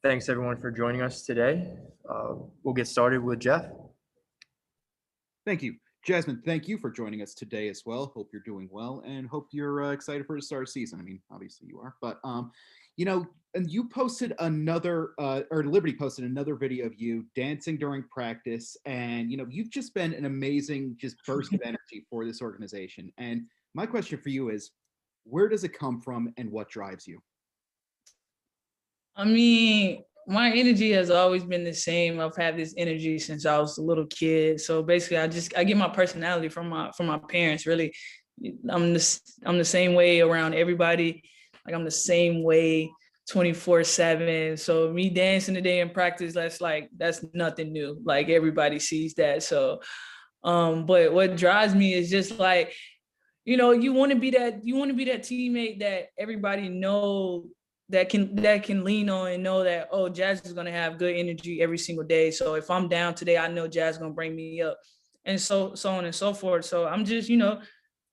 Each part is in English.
Thanks everyone for joining us today. We'll get started with Jeff. Thank you. Jasmine, thank you for joining us today as well. Hope you're doing well and hope you're excited for the start of season. I mean, obviously you are, but and you posted another, or Liberty posted another video of you dancing during practice, and you've just been an amazing just burst of energy for this organization. And my question for you is, where does it come from and what drives you? I mean, my energy has always been the same. I've had this energy since I was a little kid. So basically, I get my personality from my parents. Really, I'm the same way around everybody. Like I'm the same way 24/7. So me dancing today in practice, that's nothing new. Like everybody sees that. So, but what drives me is just like, you want to be that teammate that everybody know that can lean on and know that, oh, Jazz is going to have good energy every single day. So if I'm down today, I know Jazz is going to bring me up, and so on and so forth. So I'm just,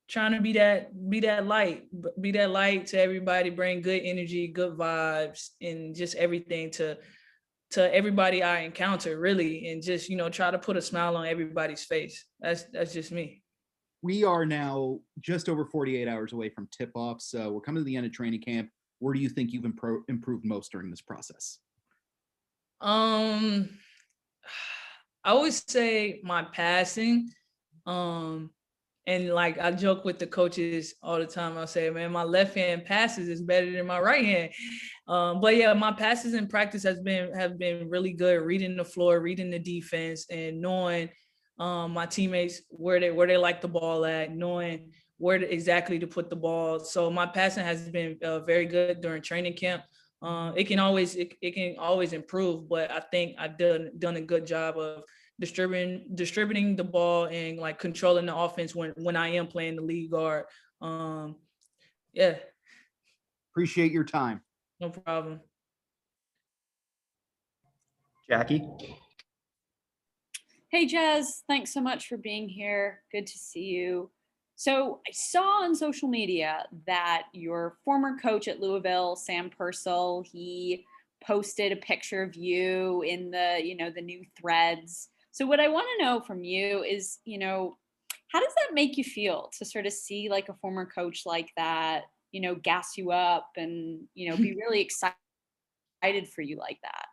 trying to be that light to everybody, bring good energy, good vibes, and just everything to everybody I encounter, really, and just, try to put a smile on everybody's face. That's just me. We are now just over 48 hours away from tip-off, so we're coming to the end of training camp. Where do you think you've improved most during this process? I would say my passing. And like I joke with the coaches all the time. I say, man, my left hand passes is better than my right hand. But yeah, my passes in practice have been really good. Reading the floor, reading the defense, and knowing my teammates where they like the ball at, knowing where exactly to put the ball. So my passing has been very good during training camp. It can always improve, but I think I've done a good job of distributing the ball and like controlling the offense when I am playing the lead guard. Yeah. Appreciate your time. No problem. Jackie. Hey, Jazz, thanks so much for being here. Good to see you. So I saw on social media that your former coach at Louisville, Sam Purcell, he posted a picture of you in the new threads. So what I want to know from you is, how does that make you feel to sort of see like a former coach like that, gas you up and, be really excited for you like that?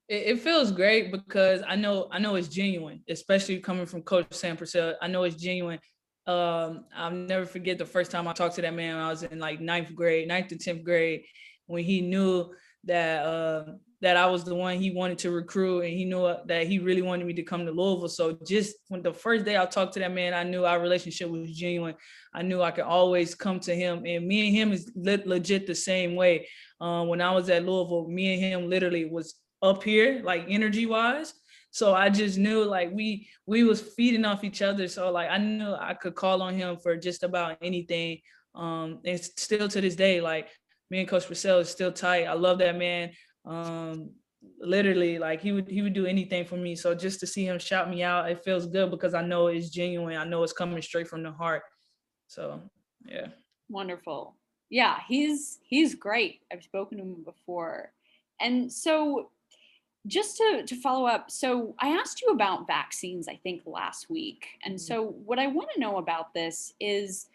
It feels great because I know it's genuine, especially coming from Coach Sam Purcell. I know it's genuine. I'll never forget the first time I talked to that man when I was in like ninth to 10th grade, when he knew that that I was the one he wanted to recruit, and he knew that he really wanted me to come to Louisville. So just when the first day I talked to that man, I knew our relationship was genuine. I knew I could always come to him, and me and him is legit the same way. When I was at Louisville, me and him literally was up here, like energy wise. So I just knew like we was feeding off each other. So like I knew I could call on him for just about anything. And still to this day, like me and Coach Purcell is still tight. I love that man. Literally, like he would do anything for me. So just to see him shout me out, it feels good because I know it's genuine. I know it's coming straight from the heart. So yeah. Wonderful. Yeah, he's great. I've spoken to him before. And so just to follow up, so I asked you about vaccines, I think, last week. And so what I want to know about this is,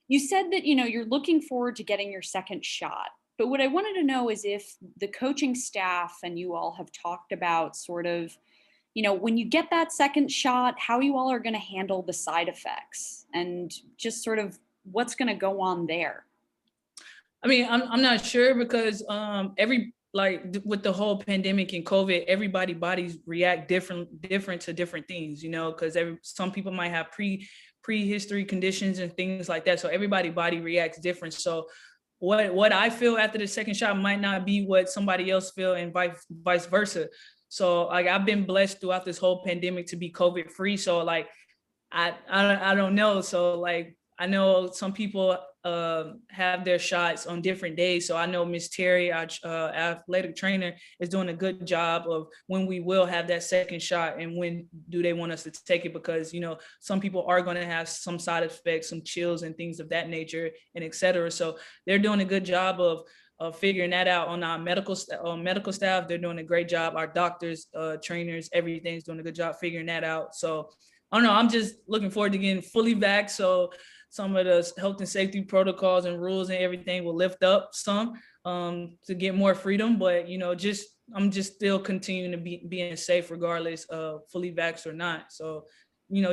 you said that, you're looking forward to getting your second shot. But what I wanted to know is if the coaching staff and you all have talked about sort of, when you get that second shot, how you all are going to handle the side effects and just sort of what's going to go on there. I mean, I'm not sure because with the whole pandemic and COVID, everybody bodies react different to different things, because some people might have prehistory conditions and things like that. So everybody body reacts different. So what I feel after the second shot might not be what somebody else feel, and vice versa. So like I've been blessed throughout this whole pandemic to be COVID free. So like I don't know. So like I know some people have their shots on different days. So I know Miss Terry, our athletic trainer, is doing a good job of when we will have that second shot and when do they want us to take it, because some people are going to have some side effects, some chills and things of that nature, and et cetera. So they're doing a good job of figuring that out on our medical staff. They're doing a great job. Our doctors, trainers, everything's doing a good job figuring that out. So I don't know. I'm just looking forward to getting fully vaxxed. So some of the health and safety protocols and rules and everything will lift up some to get more freedom. But, I'm just still continuing to being safe regardless of fully vaxxed or not. So,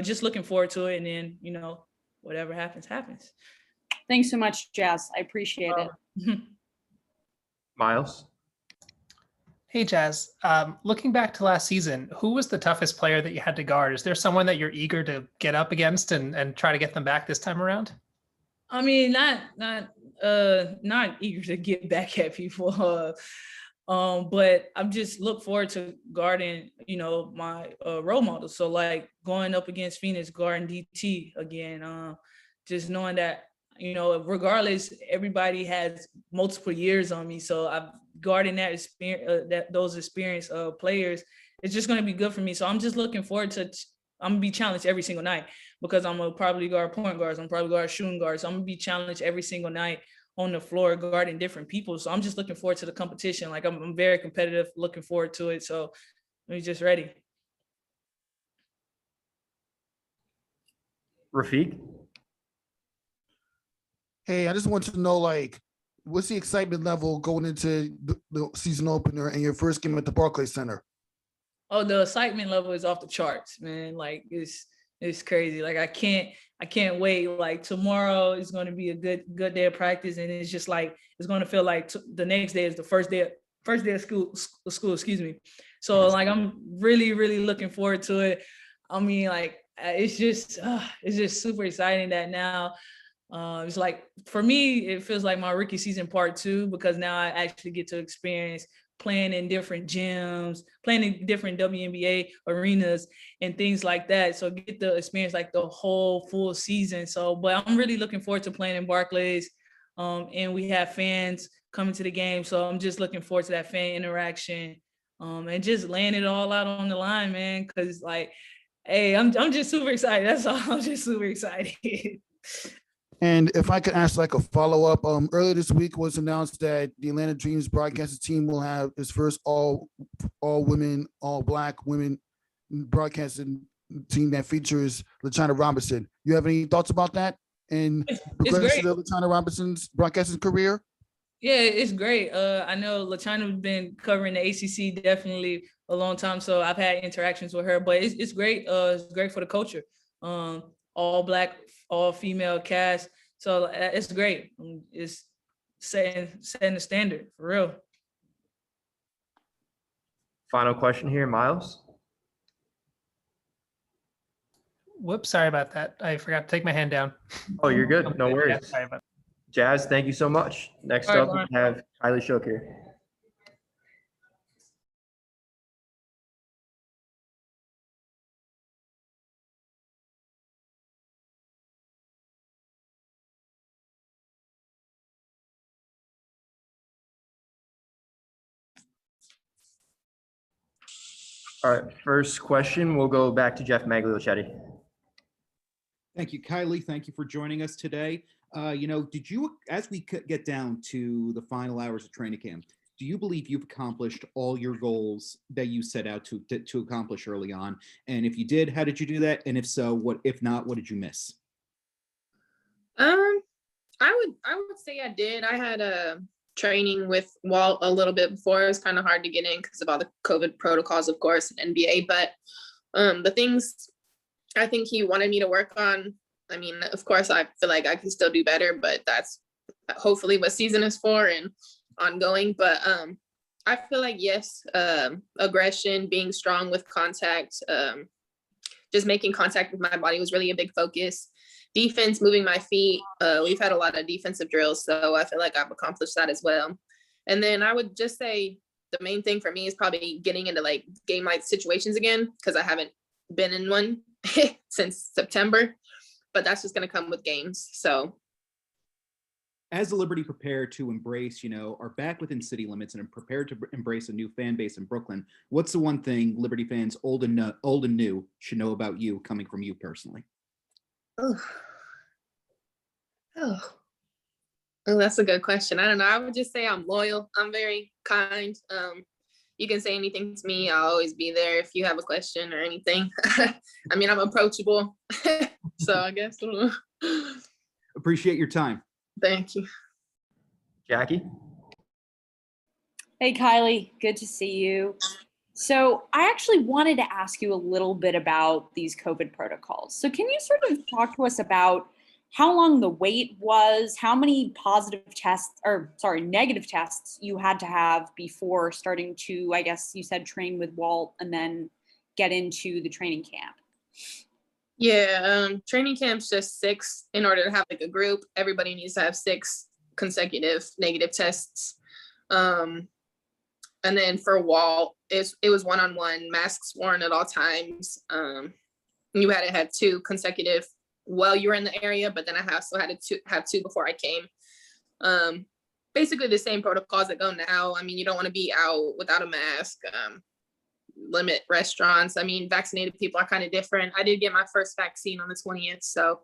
just looking forward to it. And then, whatever happens, happens. Thanks so much, Jazz. I appreciate it. Miles? Hey, Jazz. Looking back to last season, who was the toughest player that you had to guard? Is there someone that you're eager to get up against and try to get them back this time around? I mean, not eager to get back at people, but I'm just look forward to guarding, my role models. So like going up against Phoenix, guarding DT again, just knowing that, regardless, everybody has multiple years on me. So I'm guarding that experience, those experienced players. It's just going to be good for me. So I'm just looking forward to. I'm gonna be challenged every single night because I'm gonna probably guard point guards. I'm probably guard shooting guards. So I'm gonna be challenged every single night on the floor guarding different people. So I'm just looking forward to the competition. Like I'm very competitive, looking forward to it. So I'm just ready. Rafiq? Hey, I just want to know, what's the excitement level going into the season opener and your first game at the Barclays Center? Oh, the excitement level is off the charts, man. Like it's crazy. Like I can't wait. Like tomorrow is going to be a good day of practice, and it's just like it's going to feel like the next day is the first day of school. Excuse me. So like I'm really looking forward to it. I mean, like it's just super exciting that now. It's like for me, it feels like my rookie season part 2 because now I actually get to experience playing in different gyms, playing in different WNBA arenas and things like that. So get to experience like the whole full season. So, but I'm really looking forward to playing in Barclays. And we have fans coming to the game. So I'm just looking forward to that fan interaction and just laying it all out on the line, man. Cause like, hey, I'm just super excited. That's all. I'm just super excited. And if I could ask a follow-up, earlier this week was announced that the Atlanta Dreams broadcasting team will have its first all women, all Black women broadcasting team that features LaChina Robinson. You have any thoughts about that and progression of LaChina Robinson's broadcasting career? Yeah, it's great. I know LaChina has been covering the ACC definitely a long time, so I've had interactions with her. But it's great. It's great for the culture. All Black, all female cast. So it's great. It's setting the standard for real. Final question here, Miles. Whoops, sorry about that. I forgot to take my hand down. Oh, you're good. No Yeah, worries. sorry about Jazz, thank you so much. Next All right, up, we Lauren. have Kylie Shook here. All right, first question, we'll go back to Jeff Magliochetti. Thank you, Kylie. Thank you for joining us today. Did you, as we get down to the final hours of training camp, do you believe you've accomplished all your goals that you set out to accomplish early on? And if you did, how did you do that? And if so, if not, what did you miss? I would say I did. I had a training with Walt a little bit before. It was kind of hard to get in because of all the COVID protocols, of course, and NBA. But the things I think he wanted me to work on, I mean, of course, I feel like I can still do better, but that's hopefully what season is for and ongoing. But I feel like, yes, aggression, being strong with contact, just making contact with my body was really a big focus. Defense, moving my feet. We've had a lot of defensive drills, so I feel like I've accomplished that as well. And then I would just say the main thing for me is probably getting into like game night situations again, because I haven't been in one since September, but that's just going to come with games. So as the Liberty prepare to embrace, are back within city limits and are prepared to embrace a new fan base in Brooklyn, what's the one thing Liberty fans old and new should know about you, coming from you personally? Oh, that's a good question. I don't know. I would just say I'm loyal. I'm very kind. You can say anything to me. I'll always be there if you have a question or anything. I mean, I'm approachable. So I guess. I don't know. Appreciate your time. Thank you. Jackie? Hey, Kylie, good to see you. So I actually wanted to ask you a little bit about these COVID protocols. So can you sort of talk to us about how long the wait was, how many negative tests you had to have before starting to, I guess you said, train with Walt and then get into the training camp? Yeah, training camp's just 6 in order to have like a group. Everybody needs to have 6 consecutive negative tests. And then for Walt, it was one-on-one, masks worn at all times. You had to have 2 consecutive while you were in the area, but then I also had to have 2 before I came. Basically the same protocols that go now. I mean, you don't want to be out without a mask. Limit restaurants. I mean, vaccinated people are kind of different. I did get my first vaccine on the 20th, so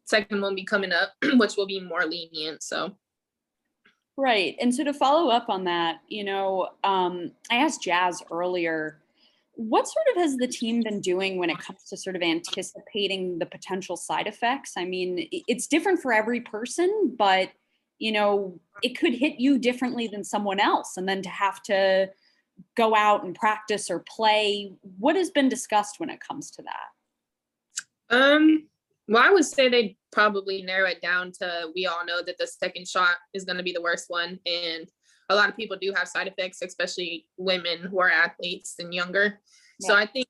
second one will be coming up, which will be more lenient. So. Right. And so to follow up on that, I asked Jazz earlier, what sort of has the team been doing when it comes to sort of anticipating the potential side effects? I mean, it's different for every person, but, it could hit you differently than someone else. And then to have to go out and practice or play, what has been discussed when it comes to that? Well, I would say they probably narrow it down to, we all know that the second shot is going to be the worst one. And a lot of people do have side effects, especially women who are athletes and younger. Yeah. So I think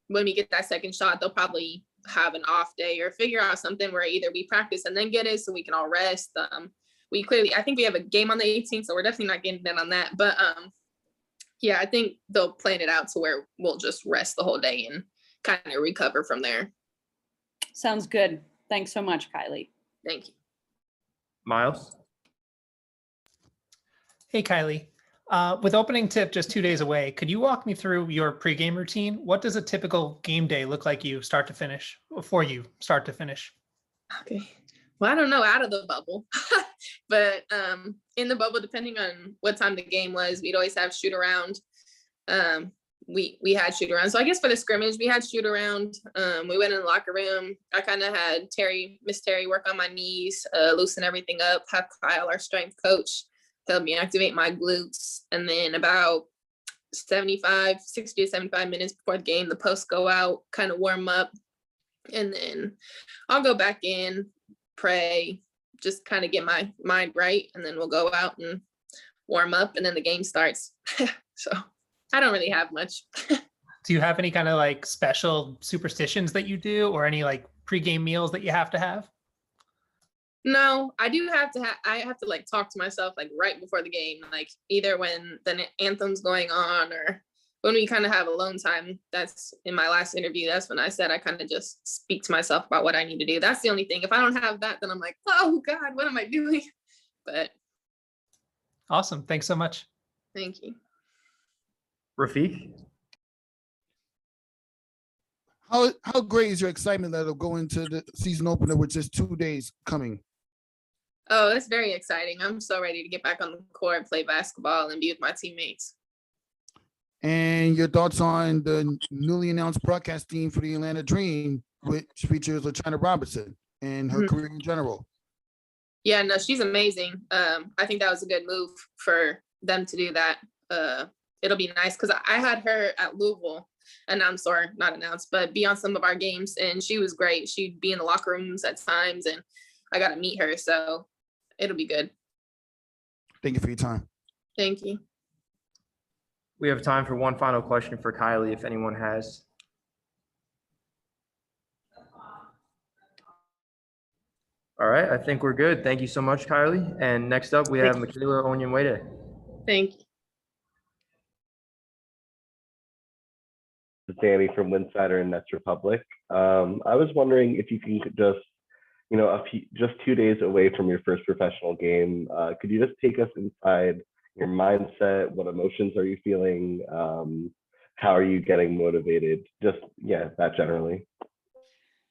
when we get that second shot, they'll probably have an off day or figure out something where either we practice and then get it so we can all rest. I think we have a game on the 18th, so we're definitely not getting in on that. But yeah, I think they'll plan it out to where we'll just rest the whole day and kind of recover from there. Sounds good. Thanks so much, Kylie. Thank you. Miles? Hey, Kylie. With opening tip just 2 days away, could you walk me through your pregame routine? What does a typical game day look like for you start to finish? Okay. Well, I don't know, out of the bubble, but in the bubble, depending on what time the game was, we'd always have shoot around. We had shoot around. So I guess for the scrimmage, we had shoot around. We went in the locker room. I kind of had Miss Terry work on my knees, loosen everything up, have Kyle, our strength coach, help me activate my glutes. And then about 60 to 75 minutes before the game, the posts go out, kind of warm up. And then I'll go back in, pray, just kind of get my mind right. And then we'll go out and warm up and then the game starts. So I don't really have much. Do you have any kind of like special superstitions that you do or any like pregame meals that you have to have? No, I do have to I have to like talk to myself like right before the game, like either when the anthem's going on or when we kind of have alone time. That's in my last interview. That's when I said I kind of just speak to myself about what I need to do. That's the only thing. If I don't have that, then I'm like, oh God, what am I doing? But awesome. Thanks so much. Thank you. Rafiq? How great is your excitement that'll go into the season opener with just 2 days coming? Oh, it's very exciting. I'm so ready to get back on the court, play basketball, and be with my teammates. And your thoughts on the newly announced broadcast team for the Atlanta Dream, which features LaChina Robinson and her career in general? Yeah, no, she's amazing. I think that was a good move for them to do that. It'll be nice because I had her at Louisville but be on some of our games, and she was great. She'd be in the locker rooms at times, and I got to meet her, so it'll be good. Thank you for your time. Thank you. We have time for one final question for Kylie, if anyone has. All right, I think we're good. Thank you so much, Kylie. And next up, we have Michaela Onyenwede. Thank you. Danny from Winsider and Nets Republic. I was wondering if you can just, just 2 days away from your first professional game, could you just take us inside your mindset? What emotions are you feeling? How are you getting motivated? Just, that generally.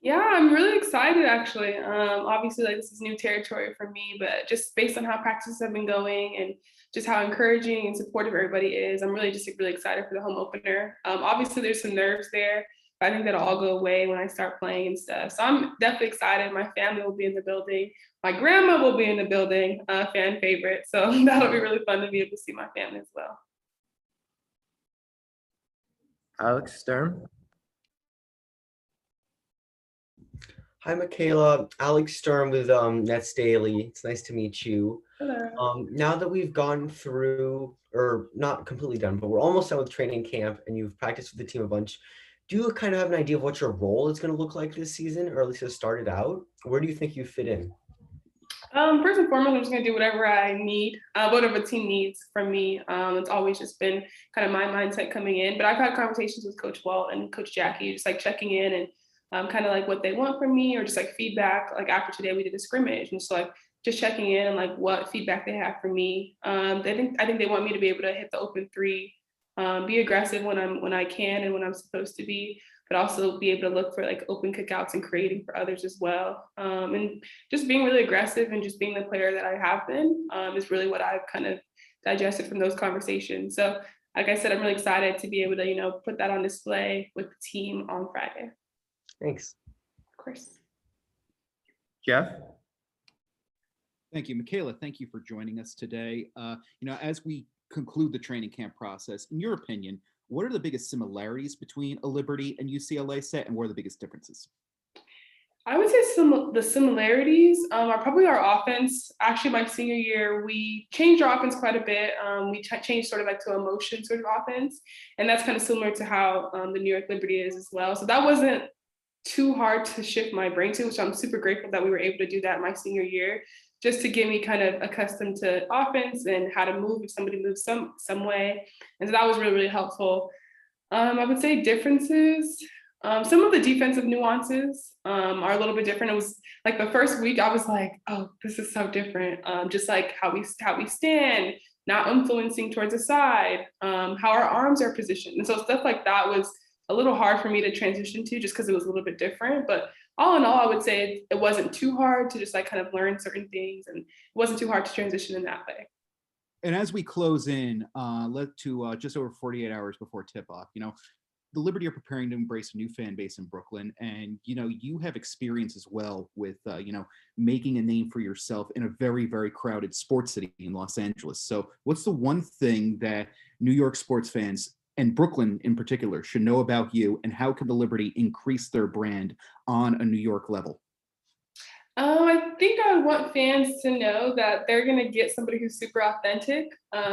Yeah, I'm really excited actually. Obviously, like this is new territory for me, but just based on how practices have been going and just how encouraging and supportive everybody is, I'm really just really excited for the home opener. Obviously, there's some nerves there, but I think that'll all go away when I start playing and stuff. So I'm definitely excited. My family will be in the building. My grandma will be in the building, fan favorite. So that'll be really fun to be able to see my family as well. Alex Sturm. Hi, Michaela. Alex Sturm with Nets Daily. It's nice to meet you. Hello. Now that we've gone through, or not completely done, but we're almost done with training camp and you've practiced with the team a bunch, do you kind of have an idea of what your role is going to look like this season, or at least to start it out? Where do you think you fit in? First and foremost, I'm just gonna do whatever I need, whatever the team needs from me. It's always just been kind of my mindset coming in. But I've had conversations with Coach Walt and Coach Jackie, just like checking in and kind of like what they want from me, or just like feedback. Like after today, we did a scrimmage, and so like just checking in and like what feedback they have for me. I think they want me to be able to hit the open three, be aggressive when I can and when I'm supposed to be, but also be able to look for like open kickouts and creating for others as well. And just being really aggressive and just being the player that I have been is really what I've kind of digested from those conversations. So like I said, I'm really excited to be able to, put that on display with the team on Friday. Thanks. Of course. Jeff. Thank you, Michaela. Thank you for joining us today. As we conclude the training camp process, in your opinion, what are the biggest similarities between a Liberty and UCLA set, and what are the biggest differences? I would say the similarities are probably our offense. Actually, my senior year, we changed our offense quite a bit. We changed sort of like to a motion sort of offense, and that's kind of similar to how the New York Liberty is as well. So that wasn't too hard to shift my brain to, which I'm super grateful that we were able to do that my senior year, just to get me kind of accustomed to offense and how to move if somebody moves some way. And so that was really, really helpful. I would say differences. Some of the defensive nuances are a little bit different. It was like the first week I was like, oh, this is so different. Just like how we stand, not influencing towards the side, how our arms are positioned. And so stuff like that was a little hard for me to transition to just because it was a little bit different. But all in all, I would say it wasn't too hard to just like kind of learn certain things, and it wasn't too hard to transition in that way. And as we close in, just over 48 hours before tip-off, the Liberty are preparing to embrace a new fan base in Brooklyn, and you have experience as well with making a name for yourself in a very, very crowded sports city in Los Angeles. So what's the one thing that New York sports fans and Brooklyn in particular should know about you, and how can the Liberty increase their brand on a New York level? I think I want fans to know that they're going to get somebody who's super authentic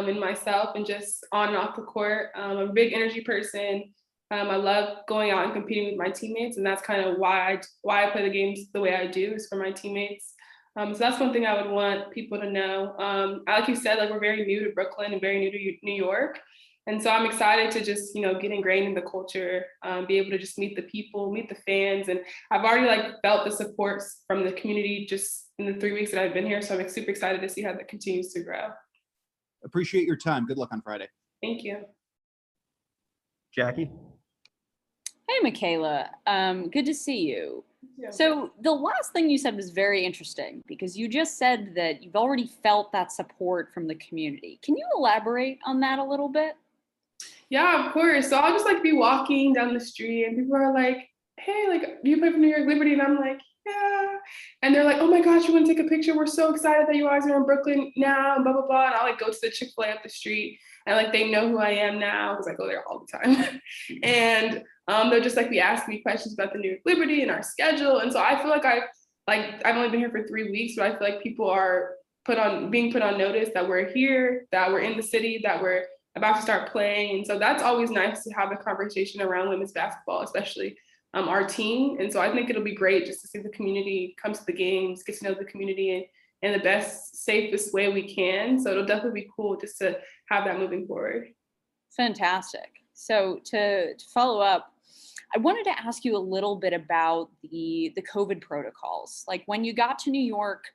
in myself and just on and off the court. I'm a big energy person. I love going out and competing with my teammates, and that's kind of why I play the games the way I do, is for my teammates. So that's one thing I would want people to know. Like you said, like we're very new to Brooklyn and very new to New York. And so I'm excited to just, get ingrained in the culture, be able to just meet the people, meet the fans. And I've already like felt the support from the community just in the 3 weeks that I've been here. So I'm super excited to see how that continues to grow. Appreciate your time. Good luck on Friday. Thank you. Jackie. Hey, Michaela. Good to see you. Yeah. So the last thing you said was very interesting, because you just said that you've already felt that support from the community. Can you elaborate on that a little bit? Yeah, of course. So I'll just like be walking down the street and people are like, hey, like, do you play for New York Liberty? And I'm like, yeah. And they're like, oh my gosh, you want to take a picture? We're so excited that you guys are in Brooklyn now, and blah, blah, blah. And I'll like go to the Chick-fil-A up the street, and like they know who I am now because I go there all the time. And they'll just like be asking me questions about the New York Liberty and our schedule. And so I feel like I've only been here for 3 weeks, but I feel like people are being put on notice that we're here, that we're in the city, that we're about to start playing. And so that's always nice to have a conversation around women's basketball, especially our team. And so I think it'll be great just to see the community come to the games, get to know the community in the best, safest way we can. So it'll definitely be cool just to have that moving forward. Fantastic. So to follow up, I wanted to ask you a little bit about the COVID protocols. Like when you got to New York,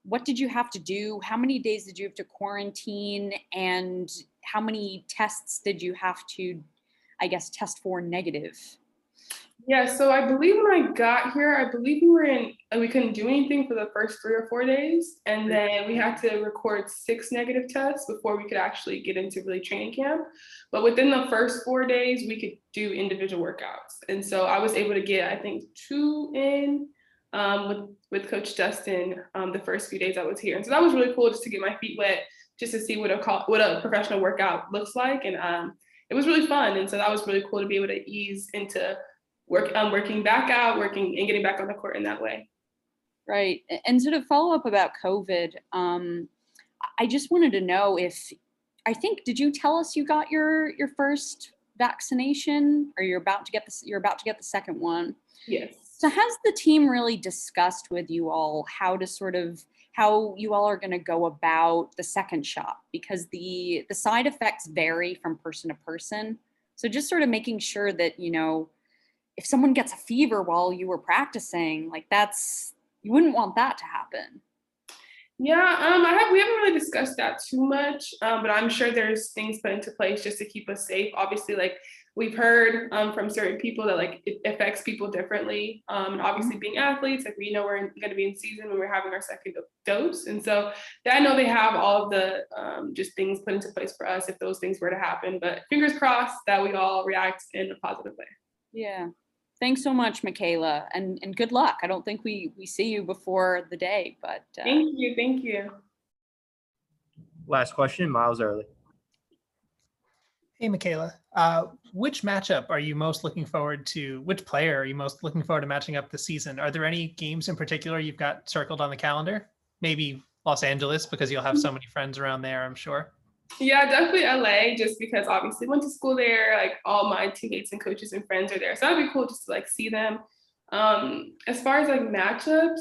what did you have to do? How many days did you have to quarantine? And how many tests did you have to, I guess, test for negative? Yeah, so I believe when I got here, I believe we couldn't do anything for the first 3 or 4 days. And then we had to record 6 negative tests before we could actually get into really training camp. But within the first 4 days, we could do individual workouts. And so I was able to get, I think, 2 in with Coach Justin the first few days I was here. And so that was really cool just to get my feet wet, just to see what a professional workout looks like. And it was really fun. And so that was really cool to be able to ease into working back out, working and getting back on the court in that way. Right. And so to follow up about COVID, I just wanted to know did you tell us you got your first vaccination, or you're about to get the second one? Yes. So has the team really discussed with you all how you all are going to go about the second shot? Because the side effects vary from person to person. So just sort of making sure that, if someone gets a fever while you were practicing, you wouldn't want that to happen. Yeah, we haven't really discussed that too much, but I'm sure there's things put into place just to keep us safe. Obviously, we've heard from certain people that it affects people differently. And obviously, being athletes, we know we're going to be in season when we're having our second dose, and so I know they have all of the just things put into place for us if those things were to happen. But fingers crossed that we all react in a positive way. Yeah. Thanks so much, Michaela, and good luck. I don't think we see you before the day, but thank you. Last question, Miles Early. Hey, Michaela. Which matchup are you most looking forward to? Which player are you most looking forward to matching up this season? Are there any games in particular you've got circled on the calendar? Maybe Los Angeles, because you'll have so many friends around there, I'm sure. Yeah, definitely LA, just because obviously went to school there, all my teammates and coaches and friends are there. So that'd be cool just to see them. As far as matchups,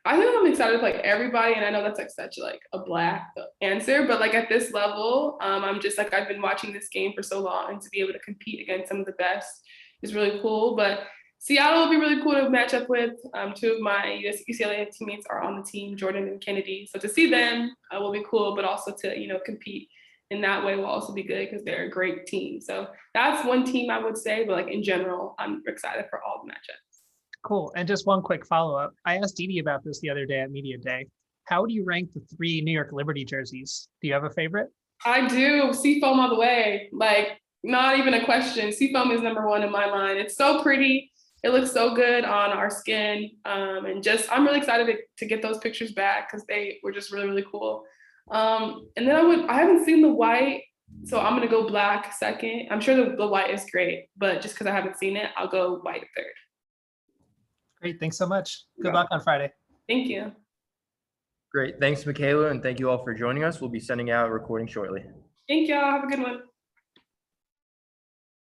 I think I'm excited to play everybody, and I know that's such a black answer, but at this level, I'm just I've been watching this game for so long, and to be able to compete against some of the best is really cool. But Seattle will be really cool to match up with. 2 of my UCLA teammates are on the team, Jordan and Kennedy. So to see them will be cool, but also to compete in that way will also be good because they're a great team. So that's one team I would say, but in general, I'm excited for all the matchups. Cool. And just one quick follow-up. I asked Dee about this the other day at Media Day. How do you rank the 3 New York Liberty jerseys? Do you have a favorite? I do. Seafoam all the way. Not even a question. Seafoam is number 1 in my mind. It's so pretty. It looks so good on our skin. And I'm really excited to get those pictures back because they were just really, really cool. And then I haven't seen the white, so I'm gonna go black second. I'm sure the white is great, but just because I haven't seen it, I'll go white third. Great, thanks so much. Good luck on Friday. Thank you. Great, thanks, Michaela, and thank you all for joining us. We'll be sending out a recording shortly. Thank y'all. Have a good one.